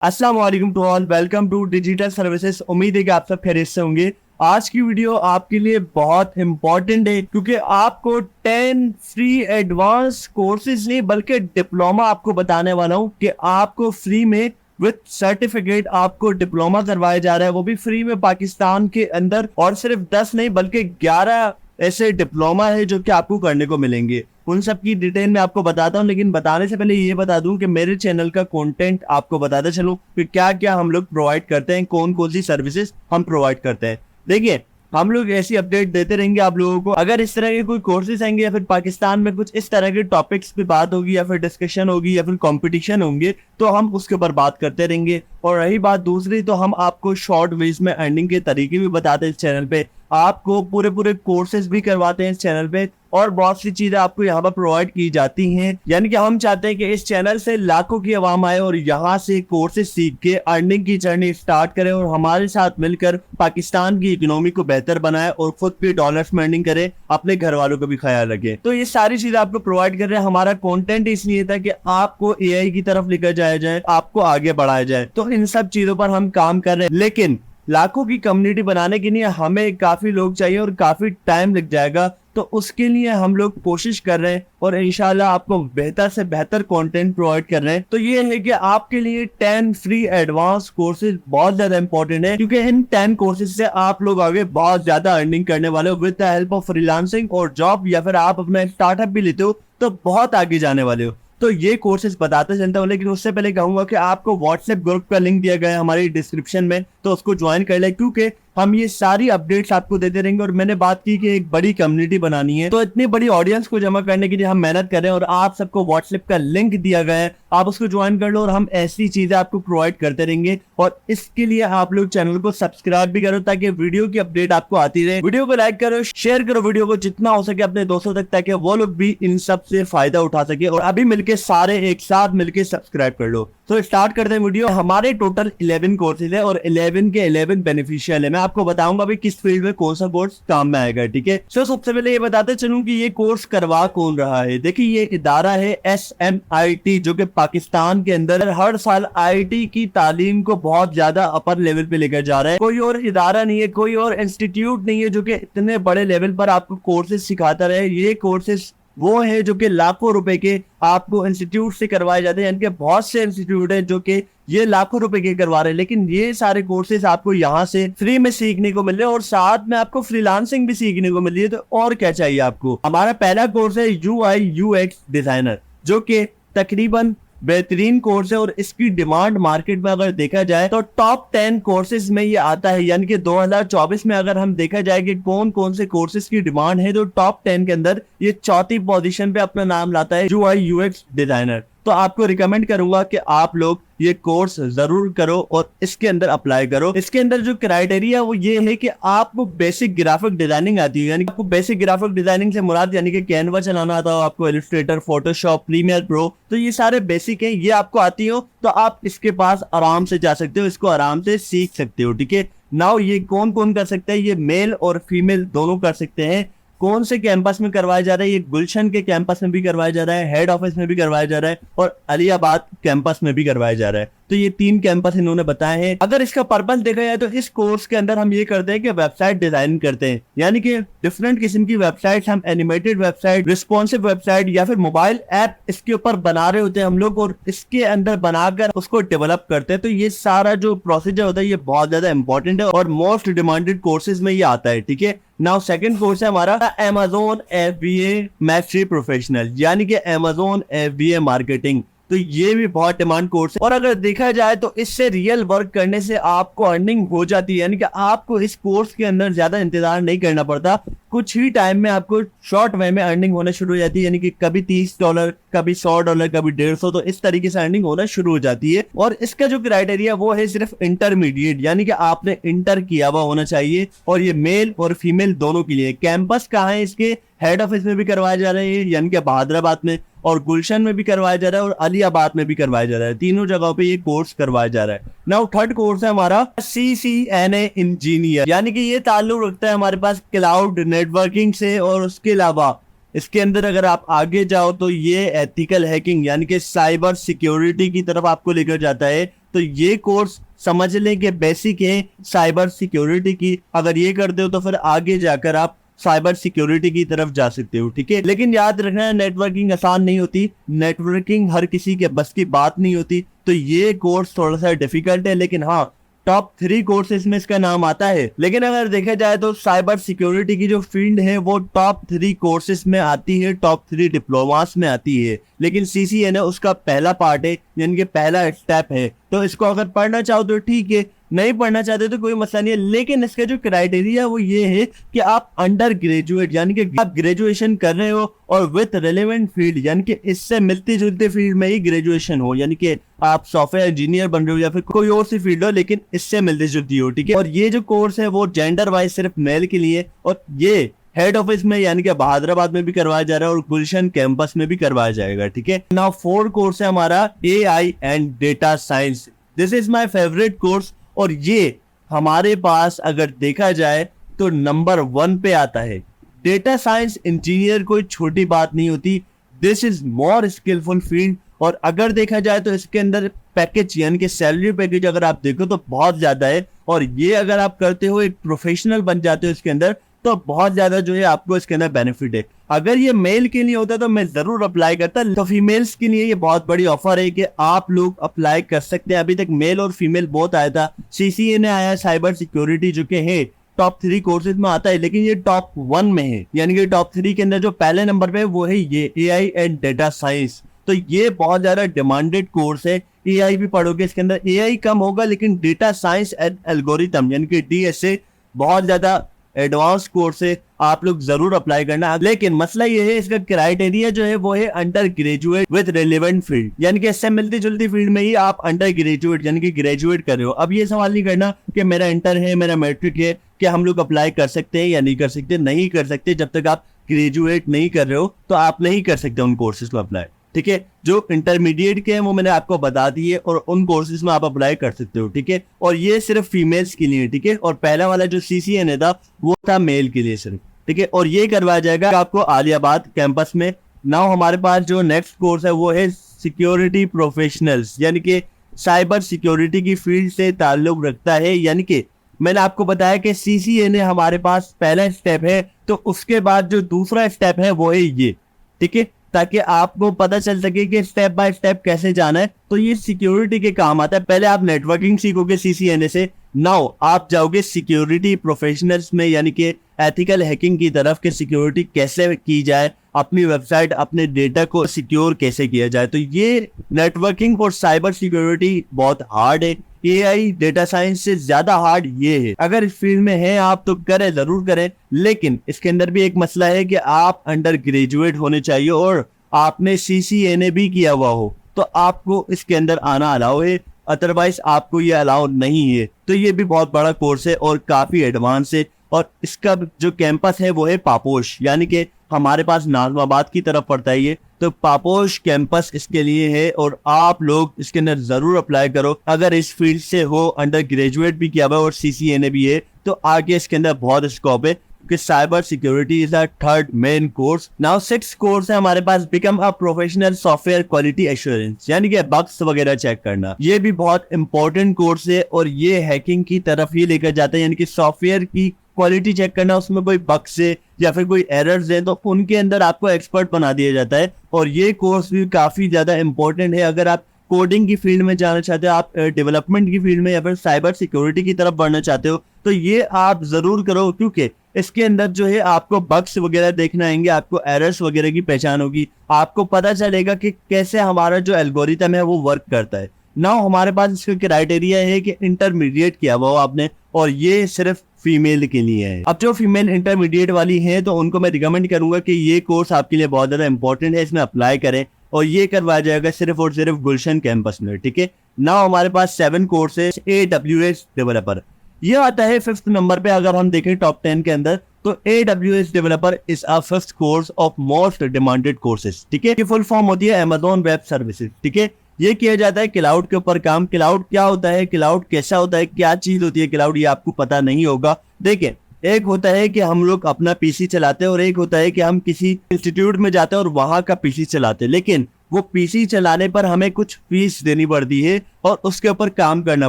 अस्सलाम वालेकुम to all, welcome to digital services. उम्मीद है कि आप सब खैरियत से होंगे। आज की वीडियो आपके लिए बहुत इंपॉर्टेंट है क्योंकि आपको 10 फ्री एडवांस कोर्सेज नहीं बल्कि डिप्लोमा आपको बताने वाला हूं कि आपको फ्री में विद सर्टिफिकेट आपको डिप्लोमा करवाया जा रहा है, वो भी फ्री में पाकिस्तान के अंदर। और सिर्फ 10 नहीं बल्कि 11 ऐसे डिप्लोमा है जो कि आपको करने को मिलेंगे। उन सब की डिटेल में आपको बताता हूं, लेकिन बताने से पहले ये बता दूं कि मेरे चैनल का कंटेंट आपको बताते चलूं कि क्या क्या हम लोग प्रोवाइड करते हैं, कौन कौन सी सर्विसेज हम प्रोवाइड करते हैं। देखिए, हम लोग ऐसी अपडेट देते रहेंगे आप लोगों को। अगर इस तरह के कोई कोर्सेज आएंगे या फिर पाकिस्तान में कुछ इस तरह के टॉपिक्स पे बात होगी या फिर डिस्कशन होगी या फिर कंपटीशन होंगे तो हम उसके ऊपर बात करते रहेंगे। और रही बात दूसरी, तो हम आपको शॉर्ट वेज में अर्निंग के तरीके भी बताते हैं इस चैनल पे, आपको पूरे पूरे कोर्सेज भी करवाते हैं इस चैनल पे, और बहुत सी चीजें आपको यहाँ पर प्रोवाइड की जाती हैं। यानी कि हम चाहते हैं कि इस चैनल से लाखों की आवाम आए और यहाँ से कोर्सेज सीख के अर्निंग की जर्नी स्टार्ट करे और हमारे साथ मिलकर पाकिस्तान की इकोनॉमी को बेहतर बनाए और खुद भी डॉलर्स में अर्निंग करे, अपने घर वालों का भी ख्याल रखे। तो ये सारी चीजें आपको प्रोवाइड कर रहे हैं। हमारा कंटेंट इसलिए था कि आपको एआई की तरफ लेकर जाया जाए, आपको आगे बढ़ाया जाए। तो इन सब चीजों पर हम काम कर रहे हैं, लेकिन लाखों की कम्युनिटी बनाने के लिए हमें काफी लोग चाहिए और काफी टाइम लग जाएगा। तो उसके लिए हम लोग कोशिश कर रहे हैं और इंशाल्लाह आपको बेहतर से बेहतर कंटेंट प्रोवाइड कर रहे हैं। तो ये है कि आपके लिए 10 फ्री एडवांस कोर्सेज बहुत ज्यादा इंपॉर्टेंट है, क्योंकि इन 10 कोर्सेज से आप लोग आगे बहुत ज्यादा अर्निंग करने वाले हो with the help of freelancing और जॉब, या फिर आप अपना स्टार्टअप भी लेते हो तो बहुत आगे जाने वाले हो। तो ये कोर्सेज बताते चलता हूँ, लेकिन उससे पहले कहूंगा कि आपको व्हाट्सएप ग्रुप का लिंक दिया गया है हमारी डिस्क्रिप्शन में, तो उसको ज्वाइन कर ले, क्योंकि हम ये सारी अपडेट्स आपको देते रहेंगे। और मैंने बात की कि एक बड़ी कम्युनिटी बनानी है, तो इतनी बड़ी ऑडियंस को जमा करने के लिए हम मेहनत कर रहे हैं और आप सबको व्हाट्सएप का लिंक दिया गया है, आप उसको ज्वाइन कर लो और हम ऐसी चीजें आपको प्रोवाइड करते रहेंगे। और इसके लिए आप लोग चैनल को सब्सक्राइब भी करो ताकि वीडियो की अपडेट आपको आती रहे। वीडियो को लाइक करो, शेयर करो वीडियो को जितना हो सके अपने दोस्तों तक, ताकि वो लोग भी इन सब से फायदा उठा सके। और अभी मिलके सारे एक साथ मिलके सब्सक्राइब कर लो। तो स्टार्ट करते हैं वीडियो। हमारे टोटल 11 कोर्सेज है और 11 के 11 बेनिफिशियल है। मैं आपको बताऊंगा भी किस फील्ड में कौन सा कोर्स काम में आएगा, ठीक है। सो सबसे पहले ये बताते चलूं कि ये कोर्स करवा कौन रहा है। देखिए, ये इदारा है SMIT, जो कि पाकिस्तान के अंदर हर साल IT की तालीम को बहुत ज्यादा अपर लेवल पे लेकर जा रहा है। कोई और इदारा नहीं है, कोई और इंस्टीट्यूट नहीं है जो कि इतने बड़े लेवल पर आपको कोर्सेज सिखाता रहे। ये कोर्सेज वो है जो कि लाखों रुपए के आपको इंस्टीट्यूट से करवाए जाते हैं। यानी कि बहुत से इंस्टीट्यूट है जो कि ये लाखों रुपए के करवा रहे हैं, लेकिन ये सारे कोर्सेज आपको यहाँ से फ्री में सीखने को मिल रहे हैं और साथ में आपको फ्रीलांसिंग भी सीखने को मिल रही है। तो और क्या चाहिए आपको। हमारा पहला कोर्स है UI UX डिजाइनर, जो कि तकरीबन बेहतरीन कोर्स है और इसकी डिमांड मार्केट में अगर देखा जाए तो टॉप 10 कोर्सेज में ये आता है। यानी कि 2024 में अगर हम देखा जाए कि कौन कौन से कोर्सेज की डिमांड है, तो टॉप 10 के अंदर ये चौथी पोजीशन पे अपना नाम लाता है, UI UX डिजाइनर। तो आपको रिकमेंड करूंगा कि आप लोग ये कोर्स जरूर करो और इसके अंदर अप्लाई करो। इसके अंदर जो क्राइटेरिया वो ये है कि आपको बेसिक ग्राफिक डिजाइनिंग आती है। यानी आपको बेसिक ग्राफिक डिजाइनिंग से मुराद यानी कि कैनवा चलाना आता हो, आपको इलस्ट्रेटर, फोटोशॉप, प्रीमियर प्रो, तो ये सारे बेसिक है, ये आपको आती हो तो आप इसके पास आराम से जा सकते हो, इसको आराम से सीख सकते हो, ठीक है। नाउ ये कौन कौन कर सकता है, ये मेल और फीमेल दोनों कर सकते हैं। कौन से कैंपस में करवाया जा रहा है, ये गुलशन के कैंपस में भी करवाया जा रहा है, हेड ऑफिस में भी करवाया जा रहा है और अलीबाद कैंपस में भी करवाया जा रहा है। तो ये 3 कैंपस इन्होंने बताए हैं। अगर इसका पर्पस देखा जाए तो इस कोर्स के अंदर हम ये करते हैं कि वेबसाइट डिजाइन करते हैं, यानी कि डिफरेंट किस्म की वेबसाइट, हम एनिमेटेड वेबसाइट, रिस्पॉन्सिव वेबसाइट या फिर मोबाइल ऐप इसके ऊपर बना रहे होते हैं हम लोग और इसके अंदर बनाकर उसको डेवलप करते हैं। तो ये सारा जो प्रोसीजर होता है ये बहुत ज्यादा इंपॉर्टेंट है और मोस्ट डिमांडेड कोर्सेज में ये आता है, ठीक है। नाउ सेकंड कोर्स है हमारा Amazon FBA मैस्टरी प्रोफेशनल, यानी कि Amazon FBA मार्केटिंग। तो ये भी बहुत डिमांड कोर्स है और अगर देखा जाए तो इससे रियल वर्क करने से आपको अर्निंग हो जाती है। यानी कि आपको इस कोर्स के अंदर ज्यादा इंतजार नहीं करना पड़ता, कुछ ही टाइम में आपको शॉर्ट वे में अर्निंग होना शुरू हो जाती है। यानी कि कभी $30, कभी $100, कभी 150, तो इस तरीके से अर्निंग होना शुरू हो जाती है। और इसका जो क्राइटेरिया वो है सिर्फ इंटरमीडिएट, यानी कि आपने इंटर किया हुआ होना चाहिए और ये मेल और फीमेल दोनों के लिए। कैंपस कहाँ है इसके, हेड ऑफिस में भी करवाया जा रहा है यानी कि हैदराबाद में, और गुलशन में भी करवाया जा रहा है और अलीबाद में भी करवाया जा रहा है। तीनों जगहों पे ये कोर्स करवाया जा रहा है। नाउ थर्ड कोर्स है हमारा CCNA इंजीनियर, यानी कि ये ताल्लुक रखता है हमारे पास क्लाउड नेटवर्किंग से। और उसके अलावा इसके अंदर अगर आप आगे जाओ तो ये एथिकल हैकिंग यानी कि साइबर सिक्योरिटी की तरफ आपको लेकर जाता है। तो ये कोर्स समझ लें कि बेसिक है साइबर सिक्योरिटी की। अगर ये करते हो तो फिर आगे जाकर आप साइबर सिक्योरिटी की तरफ जा सकते हो, ठीक है। लेकिन याद रखना, नेटवर्किंग आसान नहीं होती, नेटवर्किंग हर किसी के बस की बात नहीं होती, तो ये कोर्स थोड़ा सा डिफिकल्ट है। लेकिन हाँ, टॉप 3 कोर्सेज में इसका नाम आता है। लेकिन अगर देखा जाए तो साइबर सिक्योरिटी की जो फील्ड है वो टॉप 3 कोर्सेज में आती है, टॉप 3 डिप्लोमास में आती है। लेकिन CCNA उसका पहला पार्ट है, यानी कि पहला स्टेप है। तो इसको अगर पढ़ना चाहो तो ठीक है, नहीं पढ़ना चाहते तो कोई मसला नहीं है। लेकिन इसका जो क्राइटेरिया वो ये है कि आप अंडर ग्रेजुएट, यानी कि आप ग्रेजुएशन कर रहे हो और विथ रेलेवेंट फील्ड, यानी कि इससे मिलती जुलती फील्ड में ही ग्रेजुएशन हो, यानी कि आप सॉफ्टवेयर इंजीनियर बन रहे हो या फिर कोई और सी फील्ड हो लेकिन इससे मिलती जुलती हो, ठीक है। और ये जो कोर्स है वो जेंडर वाइज सिर्फ मेल के लिए, और ये हेड ऑफिस में यानी कि हैदराबाद में भी करवाया जा रहा है और गुलशन कैंपस में भी करवाया जाएगा, ठीक है। नाउ 4 कोर्स है हमारा AI and data science. This is my favourite course, और ये हमारे पास अगर देखा जाए तो नंबर 1 पे आता है। डेटा साइंस इंजीनियर कोई छोटी बात नहीं होती, this is more skilful field. और अगर देखा जाए तो इसके अंदर पैकेज, यानी कि सैलरी पैकेज अगर आप देखो तो बहुत ज्यादा है। और ये अगर आप करते हो, एक प्रोफेशनल बन जाते हो इसके अंदर, तो बहुत ज्यादा जो है आपको इसके अंदर बेनिफिट है। अगर ये मेल के लिए होता तो मैं जरूर अप्लाई करता, तो फीमेल्स के लिए ये बहुत बड़ी ऑफर है कि आप लोग अप्लाई कर सकते हैं। अभी तक मेल और फीमेल बहुत आया था, CCNA आया साइबर सिक्योरिटी जो कि है टॉप 3 कोर्सेज में आता है, लेकिन ये टॉप 1 में है, यानी कि टॉप 3 के अंदर जो पहले नंबर पे है वो है ये AI एंड डेटा साइंस। तो ये बहुत ज्यादा डिमांडेड कोर्स है। AI भी पढ़ोगे इसके अंदर, AI कम होगा लेकिन डेटा साइंस एंड एल्गोरिथम यानी कि DSA बहुत ज्यादा एडवांस कोर्स है, आप लोग जरूर अप्लाई करना। लेकिन मसला ये है, इसका क्राइटेरिया जो है वो है under graduate with relevant field, यानी कि इससे मिलती जुलती फील्ड में ही आप अंडर ग्रेजुएट यानी कि ग्रेजुएट कर रहे हो। अब ये सवाल नहीं करना कि मेरा इंटर है, मेरा मैट्रिक है, कि हम लोग अप्लाई कर सकते हैं या नहीं कर सकते। नहीं कर सकते, जब तक आप ग्रेजुएट नहीं कर रहे हो तो आप नहीं कर सकते उन कोर्सेज को अप्लाई, ठीक है। जो इंटरमीडिएट के हैं वो मैंने आपको बता दिए, और उन कोर्सेज में आप अप्लाई कर सकते हो, ठीक है। और ये सिर्फ फीमेल्स के लिए, ठीक है। और पहला वाला जो CCNA था वो था मेल के लिए सिर्फ, ठीक है। और ये करवाया जाएगा आपको आलियाबाद कैंपस में। नाउ हमारे पास जो नेक्स्ट कोर्स है वो है सिक्योरिटी प्रोफेशनल्स, यानी कि साइबर सिक्योरिटी की फील्ड से ताल्लुक रखता है। यानी कि मैंने आपको बताया कि CCNA हमारे पास पहला स्टेप है, तो उसके बाद जो दूसरा स्टेप है वो है ये, ठीक है, ताकि आपको पता चल सके कि स्टेप बाय स्टेप कैसे जाना है। तो ये सिक्योरिटी के काम आता है। पहले आप नेटवर्किंग सीखोगे CCNA से, नाउ आप जाओगे सिक्योरिटी प्रोफेशनल्स में, यानी कि एथिकल हैकिंग की तरफ, कि सिक्योरिटी कैसे की जाए, अपनी वेबसाइट, अपने डेटा को सिक्योर कैसे किया जाए। तो ये नेटवर्किंग और साइबर सिक्योरिटी बहुत हार्ड है। AI डेटा साइंस से ज्यादा हार्ड ये है। अगर इस फील्ड में है आप तो करें, जरूर करें, लेकिन इसके अंदर भी एक मसला है कि आप अंडर ग्रेजुएट होने चाहिए और आपने CCNA भी किया हुआ हो, तो आपको इसके अंदर आना अलाउ है, अदरवाइज आपको ये अलाउ नहीं है। तो ये भी बहुत बड़ा कोर्स है और काफी एडवांस है। और इसका जो कैंपस है वो है पापोश, यानी कि हमारे पास नाजमाबाद की तरफ पड़ता है ये, तो पापोश कैंपस इसके लिए है। और आप लोग इसके अंदर जरूर अप्लाई करो अगर इस फील्ड से हो, अंडर ग्रेजुएट भी किया हुआ है और CCNA भी है, तो आगे इसके अंदर बहुत स्कोप है, कि cyber security is the third main course. Now 6 course है हमारे पास, become a professional software quality assurance, यानी कि बग्स वगैरह चेक करना। ये भी बहुत इंपॉर्टेंट कोर्स है और ये हैकिंग की तरफ ही लेकर जाता है, यानी कि सॉफ्टवेयर की क्वालिटी चेक करना, उसमें कोई बग्स है या फिर कोई एरर्स है तो उनके अंदर आपको एक्सपर्ट बना दिया जाता है। और ये कोर्स भी काफी ज्यादा इंपॉर्टेंट है अगर आप कोडिंग की फील्ड में जाना चाहते हो, आप डेवलपमेंट की फील्ड में या फिर साइबर सिक्योरिटी की तरफ बढ़ना चाहते हो, तो ये आप जरूर करो, क्योंकि इसके अंदर जो है आपको बग्स वगैरह देखने आएंगे, आपको एरर्स वगैरह की पहचान होगी, आपको पता चलेगा कि कैसे हमारा जो एल्गोरिथम है वो वर्क करता है। नाउ हमारे पास इसका क्राइटेरिया है कि इंटरमीडिएट किया हुआ हो आपने, और ये सिर्फ फीमेल के लिए है। अब जो फीमेल इंटरमीडिएट वाली है तो उनको मैं रिकमेंड करूंगा कि ये कोर्स आपके लिए बहुत ज्यादा इंपॉर्टेंट है, इसमें अप्लाई करें। और ये करवाया जाएगा सिर्फ और सिर्फ गुलशन कैंपस में, ठीक है। नाउ हमारे पास 7 कोर्सेज। AWS डेवलपर, ये आता है 5th नंबर पे। अगर हम देखें टॉप 10 के अंदर, तो AWS developer is a 5th course of most demanded courses, ठीक है। फुल फॉर्म होती है अमेज़न वेब सर्विसेज, ठीक है। ये किया जाता है क्लाउड के ऊपर काम। क्लाउड क्या होता है, क्लाउड कैसा होता है, क्या चीज होती है क्लाउड, ये आपको पता नहीं होगा। देखिए, एक होता है कि हम लोग अपना PC चलाते हैं और एक होता है कि हम किसी इंस्टीट्यूट में जाते हैं और वहां का PC चलाते हैं। लेकिन वो पीसी चलाने पर हमें कुछ फीस देनी पड़ती है और उसके ऊपर काम करना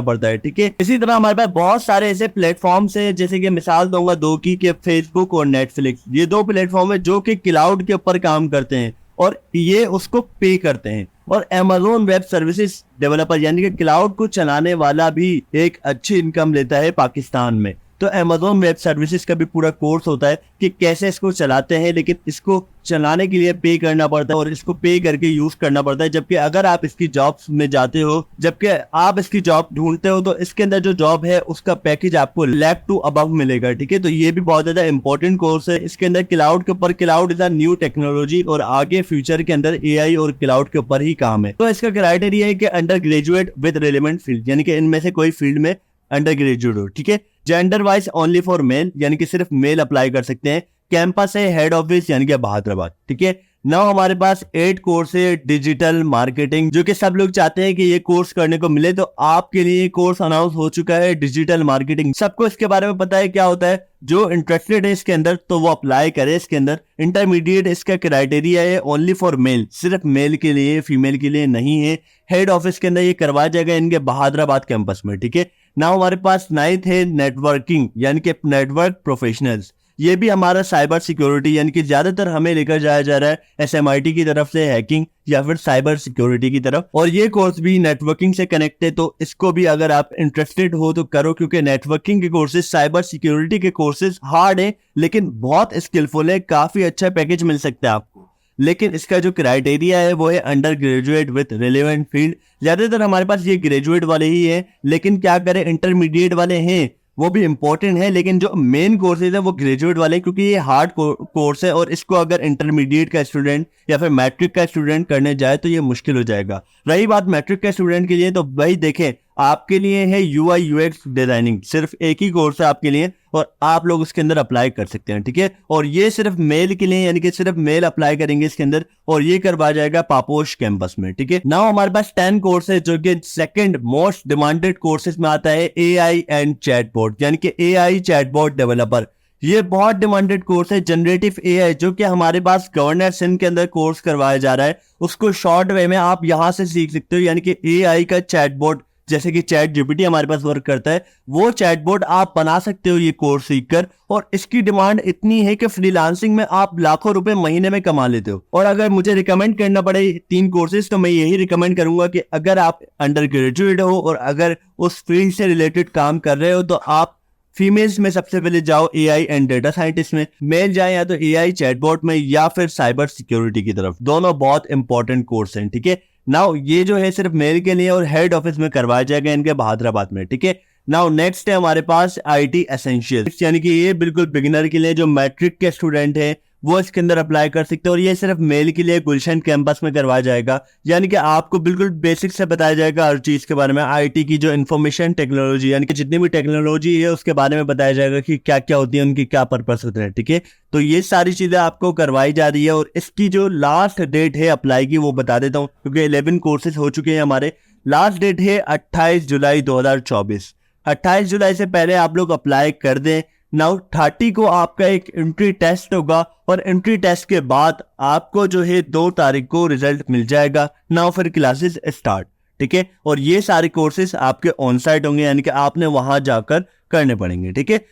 पड़ता है, ठीक है। इसी तरह हमारे पास बहुत सारे ऐसे प्लेटफॉर्म्स है, जैसे कि मिसाल दूंगा दो की, फेसबुक और नेटफ्लिक्स, ये दो प्लेटफॉर्म है जो कि क्लाउड के ऊपर काम करते हैं और ये उसको पे करते हैं। और Amazon वेब सर्विसेज डेवलपर यानी कि क्लाउड को चलाने वाला भी एक अच्छी इनकम लेता है पाकिस्तान में। तो Amazon वेब सर्विसेज का भी पूरा कोर्स होता है कि कैसे इसको चलाते हैं, लेकिन इसको चलाने के लिए पे करना पड़ता है और इसको पे करके यूज करना पड़ता है। जबकि अगर आप इसकी जॉब्स में जाते हो, जबकि आप इसकी जॉब ढूंढते हो, तो इसके अंदर जो जॉब है उसका पैकेज आपको लाख टू अबव मिलेगा, ठीक है। तो ये भी बहुत ज्यादा इंपॉर्टेंट कोर्स है। इसके अंदर क्लाउड के ऊपर, cloud is a new technology और आगे फ्यूचर के अंदर AI और क्लाउड के ऊपर ही काम है। तो इसका क्राइटेरिया है कि under graduate with relevant field, यानी कि इनमें से कोई फील्ड में अंडर ग्रेजुएट हो, ठीक है। Gender wise only for male, यानी कि सिर्फ मेल अप्लाई कर सकते हैं। कैंपस है हेड ऑफिस यानी कि बहादुराबाद, ठीक है। नाउ हमारे पास 8 कोर्स है डिजिटल मार्केटिंग, जो कि सब लोग चाहते हैं कि ये कोर्स करने को मिले। तो आपके लिए कोर्स अनाउंस हो चुका है डिजिटल मार्केटिंग। सबको इसके बारे में पता है क्या होता है। जो इंटरेस्टेड है इसके अंदर तो वो अप्लाई करे इसके अंदर। इंटरमीडिएट इसका क्राइटेरिया है ओनली फॉर मेल, सिर्फ मेल के लिए, फीमेल के लिए नहीं है। हेड ऑफिस के अंदर ये करवाया जाएगा इनके बहादुराबाद कैंपस में, ठीक है। नाउ हमारे पास 9th है नेटवर्किंग, यानी कि नेटवर्क प्रोफेशनल्स। ये भी हमारा साइबर सिक्योरिटी, यानी कि ज्यादातर हमें लेकर जाया जा रहा है SMIT की तरफ से हैकिंग या फिर साइबर सिक्योरिटी की तरफ। और ये कोर्स भी नेटवर्किंग से कनेक्ट है, तो इसको भी अगर आप इंटरेस्टेड हो तो करो, क्योंकि नेटवर्किंग के कोर्सेज, साइबर सिक्योरिटी के कोर्सेज हार्ड है लेकिन बहुत स्किलफुल है, काफी अच्छा पैकेज मिल सकता है आपको। लेकिन इसका जो क्राइटेरिया है वो है under graduate with relevant field. ज्यादातर हमारे पास ये ग्रेजुएट वाले ही है, लेकिन क्या करें इंटरमीडिएट वाले हैं, वो भी इंपॉर्टेंट है। लेकिन जो मेन कोर्सेज है वो ग्रेजुएट वाले, क्योंकि ये हार्ड कोर्स है और इसको अगर इंटरमीडिएट का स्टूडेंट या फिर मैट्रिक का स्टूडेंट करने जाए तो ये मुश्किल हो जाएगा। रही बात मैट्रिक के स्टूडेंट के लिए, तो भाई देखें आपके लिए है UI UX डिजाइनिंग, सिर्फ एक ही कोर्स है आपके लिए और आप लोग उसके अंदर अप्लाई कर सकते हैं, ठीक है। और ये सिर्फ मेल के लिए, यानी कि सिर्फ मेल अप्लाई करेंगे इसके अंदर, और ये करवाया जाएगा पापोश कैंपस में, ठीक है। नाउ हमारे पास 10 कोर्स है जो कि सेकंड मोस्ट डिमांडेड कोर्सेज में आता है AI एंड चैटबॉट, यानी कि AI चैटबॉट डेवलपर। ये बहुत डिमांडेड कोर्स है। जनरेटिव AI जो कि हमारे पास गवर्नर सिंध के अंदर कोर्स करवाया जा रहा है, उसको शॉर्ट वे में आप यहां से सीख सकते हो। यानी कि AI का चैटबॉट, जैसे कि चैट GPT हमारे पास वर्क करता है, वो चैटबॉट आप बना सकते हो ये कोर्स सीखकर। और इसकी डिमांड इतनी है कि फ्रीलांसिंग में आप लाखों रुपए महीने में कमा लेते हो। और अगर मुझे रिकमेंड करना पड़े 3 कोर्सेज, तो मैं यही रिकमेंड करूंगा कि अगर आप अंडर ग्रेजुएट हो और अगर उस फील्ड से रिलेटेड काम कर रहे हो, तो आप फीमेल्स में सबसे पहले जाओ AI एंड डेटा साइंटिस्ट में, मेल जाए या तो AI चैटबॉट में या फिर साइबर सिक्योरिटी की तरफ। दोनों बहुत इंपॉर्टेंट कोर्स हैं, ठीक है। नाउ ये जो है सिर्फ मेल के लिए और हेड ऑफिस में करवाया जाएगा इनके बहादुराबाद में, ठीक है। नाउ नेक्स्ट है हमारे पास IT एसेंशियल्स, यानी कि ये बिल्कुल बिगिनर के लिए, जो मैट्रिक के स्टूडेंट है वो इसके अंदर अप्लाई कर सकते हैं। और ये सिर्फ मेल के लिए गुलशन कैंपस में करवाया जाएगा, यानी कि आपको बिल्कुल बेसिक से बताया जाएगा हर चीज के बारे में। IT की जो इंफॉर्मेशन टेक्नोलॉजी, यानी कि जितनी भी टेक्नोलॉजी है उसके बारे में बताया जाएगा कि क्या क्या होती है, उनकी क्या पर्पस होते हैं, ठीक है। तो ये सारी चीजें आपको करवाई जा रही है। और इसकी जो लास्ट डेट है अप्लाई की वो बता देता हूँ, क्योंकि 11 कोर्सेज हो चुके हैं हमारे। लास्ट डेट है 28 जुलाई 2024। 28 जुलाई से पहले आप लोग अप्लाई कर दें। नाउ 30 को आपका एक एंट्री टेस्ट होगा और एंट्री टेस्ट के बाद आपको जो है 2 तारीख को रिजल्ट मिल जाएगा। नाउ फिर क्लासेस स्टार्ट, ठीक है। और ये सारे कोर्सेज आपके ऑन साइट होंगे, यानी कि आपने वहां जाकर करने पड़ेंगे, ठीक है।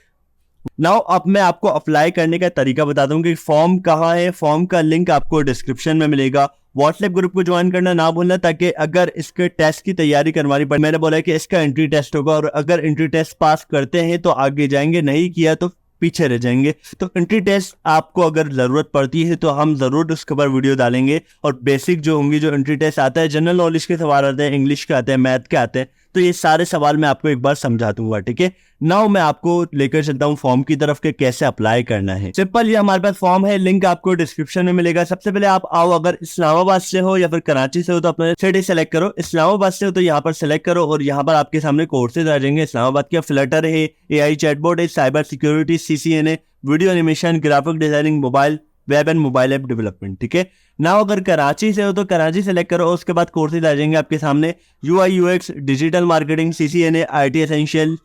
नाउ अब मैं आपको अप्लाई करने का तरीका बता दूं कि फॉर्म कहाँ है। फॉर्म का लिंक आपको डिस्क्रिप्शन में मिलेगा। व्हाट्सएप ग्रुप को ज्वाइन करना ना भूलना, ताकि अगर इसके टेस्ट की तैयारी करवानी पड़े, मैंने बोला कि इसका एंट्री टेस्ट होगा और अगर एंट्री टेस्ट पास करते हैं तो आगे जाएंगे, नहीं किया तो पीछे रह जाएंगे। तो एंट्री टेस्ट आपको अगर जरूरत पड़ती है तो हम जरूर उसके ऊपर वीडियो डालेंगे। और बेसिक जो होंगी, जो एंट्री टेस्ट आता है, जनरल नॉलेज के सवाल आते हैं, इंग्लिश के आते हैं, मैथ के आते हैं, तो ये सारे सवाल मैं आपको एक बार समझा दूंगा, ठीक है। नाउ मैं आपको लेकर चलता हूँ फॉर्म की तरफ के कैसे अप्लाई करना है। सिंपल, ये हमारे पास फॉर्म है, लिंक आपको डिस्क्रिप्शन में मिलेगा। सबसे पहले आप आओ, अगर इस्लामाबाद से हो या फिर कराची से हो तो अपना सिटी सेलेक्ट करो। इस्लामाबाद से हो तो यहाँ पर सेलेक्ट करो और यहाँ पर आपके सामने कोर्सेज आ जाएंगे। इस्लामाबाद के फ्लटर है, AI चैटबॉट है, cyber security, CCNA, video animation, graphic designing, mobile web and mobile app development, ठीक है। नाउ अगर कराची से हो तो कराची सेलेक्ट करो, उसके बाद कोर्सेज आ जाएंगे आपके सामने। UI UX, digital marketing, CCNA, IT essential,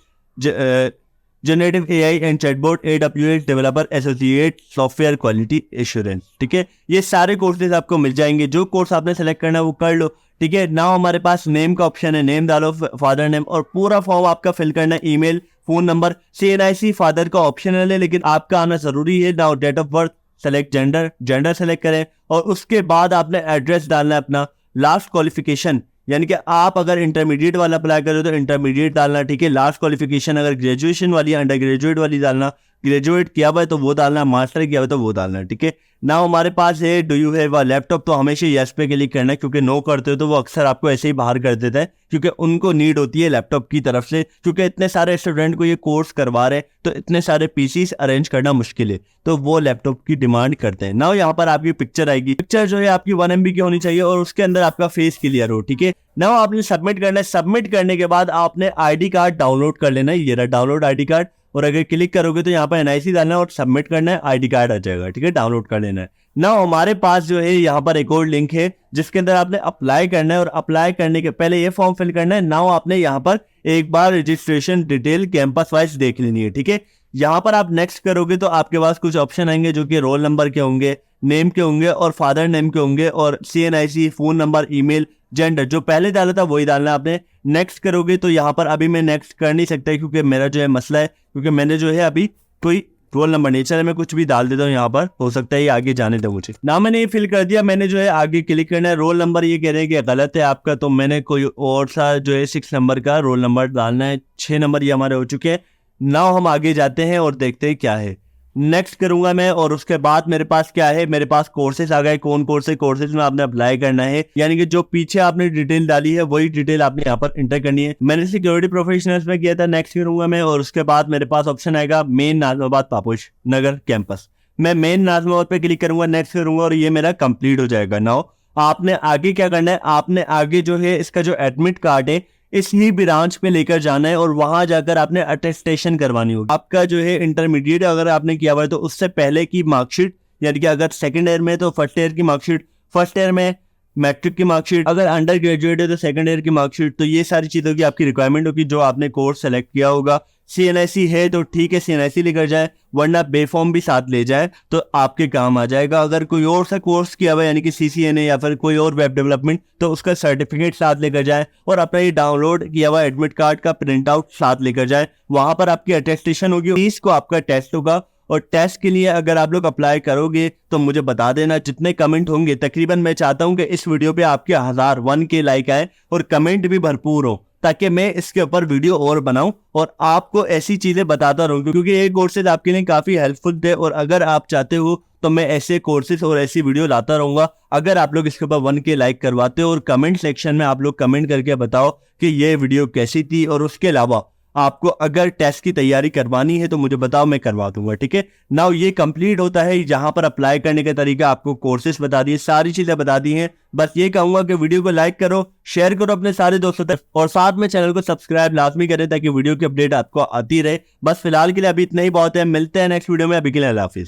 generative AI and chatbot, AWS developer associate, software quality assurance. ठीक है, ये सारे कोर्सेज आपको मिल जाएंगे। जो कोर्स आपने सेलेक्ट करना है वो कर लो। ठीक है, नाउ हमारे पास नेम का ऑप्शन है, नेम डालो, फादर नेम, और पूरा फॉर्म आपका फिल करना है, email, phone number, CNIC father का ऑप्शनल है लेकिन आपका आना जरूरी है। Now date of birth, select gender select करें, और उसके बाद आपने एड्रेस डालना है अपना, लास्ट क्वालिफिकेशन, यानी कि आप अगर इंटरमीडिएट वाला अप्लाई करो तो इंटरमीडिएट डालना। ठीक है, लास्ट क्वालिफिकेशन अगर ग्रेजुएशन वाली, अंडर ग्रेजुएट वाली डालना, ग्रेजुएट किया हुआ है तो वो डालना, मास्टर किया हुआ है तो वो डालना। ठीक है, ना हमारे पास है do you have a laptop, तो हमेशा यस पे क्लिक करना है, क्योंकि नो करते हो तो वो अक्सर आपको ऐसे ही बाहर कर देता है, क्योंकि उनको नीड होती है लैपटॉप की तरफ से, क्योंकि इतने सारे स्टूडेंट को ये कोर्स करवा रहे हैं तो इतने सारे पीसीस अरेंज करना मुश्किल है, तो वो लैपटॉप की डिमांड करते हैं। ना यहाँ पर आपकी पिक्चर आएगी, पिक्चर जो है आपकी 1 MB की होनी चाहिए और उसके अंदर आपका फेस क्लियर हो। ठीक है, ना आपने सबमिट करना है। सबमिट करने के बाद आपने ID कार्ड डाउनलोड कर लेना है, ये रहा डाउनलोड ID कार्ड, और अगर क्लिक करोगे तो यहाँ पर NIC डालना है और सबमिट करना है, ID कार्ड आ जाएगा। ठीक है, डाउनलोड कर लेना है। ना हमारे पास जो है यहाँ पर एक और लिंक है जिसके अंदर आपने अप्लाई करना है, और अप्लाई करने के पहले ये फॉर्म फिल करना है। नाउ आपने यहाँ पर एक बार रजिस्ट्रेशन डिटेल कैंपस वाइज देख लेनी है। ठीक है, यहाँ पर आप नेक्स्ट करोगे तो आपके पास कुछ ऑप्शन आएंगे जो कि रोल नंबर के होंगे, नेम के होंगे और फादर नेम के होंगे, और CNIC, phone number, email, gender, जो पहले डाला था वही डालना है आपने। नेक्स्ट करोगे तो यहाँ पर अभी मैं नेक्स्ट कर नहीं सकता क्योंकि मेरा जो है मसला है, क्योंकि मैंने जो है अभी कोई रोल नंबर नहीं, चले मैं कुछ भी डाल देता हूँ यहाँ पर, हो सकता है ये आगे जाने दो मुझे। ना मैंने ये फिल कर दिया, मैंने जो है आगे क्लिक करना है। रोल नंबर ये कह रहे हैं कि गलत है आपका, तो मैंने कोई और सा जो है 6 नंबर का रोल नंबर डालना है। 6 नंबर ये हमारे हो चुके हैं। नाउ हम आगे जाते हैं और देखते हैं क्या है। नेक्स्ट करूंगा मैं, और उसके बाद मेरे पास क्या है, मेरे पास कोर्सेज आ गए। कौन कोर्सेज में आपने अप्लाई करना है, यानी कि जो पीछे आपने डिटेल डाली है वही डिटेल आपने यहाँ पर इंटर करनी है। मैंने सिक्योरिटी प्रोफेशनल्स में किया था, नेक्स्ट करूंगा मैं, और उसके बाद मेरे पास ऑप्शन आएगा मेन नाजमाबाद पापोश नगर कैंपस। मैं मेन नाजमाबाद पे क्लिक करूंगा, नेक्स्ट करूंगा, और ये मेरा कंप्लीट हो जाएगा। नाउ आपने आगे क्या करना है, आपने आगे जो है इसका जो एडमिट कार्ड है इस ही ब्रांच पे लेकर जाना है, और वहां जाकर आपने अटेस्टेशन करवानी होगी। आपका जो है इंटरमीडिएट अगर आपने किया हुआ है तो उससे पहले की मार्कशीट, यानी कि अगर सेकंड ईयर में तो फर्स्ट ईयर की मार्कशीट, फर्स्ट ईयर में मैट्रिक की मार्कशीट, अगर अंडर ग्रेजुएट है तो सेकंड ईयर की मार्कशीट, तो ये सारी चीजों की आपकी रिक्वायरमेंट होगी जो आपने कोर्स सेलेक्ट किया होगा। CNIC है तो ठीक है, CNIC लेकर जाए, वरना बेफॉर्म भी साथ ले जाए तो आपके काम आ जाएगा। अगर कोई और सा कोर्स किया हुआ है, यानी कि CCNA या फिर कोई और वेब डेवलपमेंट, तो उसका सर्टिफिकेट साथ लेकर जाए, और अपना ये डाउनलोड किया हुआ एडमिट कार्ड का प्रिंट आउट साथ लेकर जाए। वहां पर आपकी अटेस्टेशन होगी, 30 को आपका टेस्ट होगा, और टेस्ट के लिए अगर आप लोग अप्लाई करोगे तो मुझे बता देना। जितने कमेंट होंगे, तकरीबन मैं चाहता हूं कि इस वीडियो पे आपके 1,001 के लाइक आए और कमेंट भी भरपूर हो, ताकि मैं इसके ऊपर वीडियो और बनाऊं और आपको ऐसी चीजें बताता रहूं, क्योंकि ये कोर्सेज आपके लिए काफी हेल्पफुल थे, और अगर आप चाहते हो तो मैं ऐसे कोर्सेज और ऐसी वीडियो लाता रहूंगा। अगर आप लोग इसके ऊपर 1 के लाइक करवाते हो, और कमेंट सेक्शन में आप लोग कमेंट करके बताओ कि ये वीडियो कैसी थी, और उसके अलावा आपको अगर टेस्ट की तैयारी करवानी है तो मुझे बताओ, मैं करवा दूंगा। ठीक है, नाउ ये कंप्लीट होता है। यहाँ पर अप्लाई करने का तरीका, आपको कोर्सेज बता दिए, सारी चीजें बता दी हैं। बस ये कहूंगा कि वीडियो को लाइक करो, शेयर करो अपने सारे दोस्तों तक, और साथ में चैनल को सब्सक्राइब लाजमी करें ताकि वीडियो की अपडेट आपको आती रहे। बस फिलहाल के लिए अभी इतना ही बहुत है, मिलते हैं नेक्स्ट वीडियो में, अभी के लिए अल्लाह हाफिज।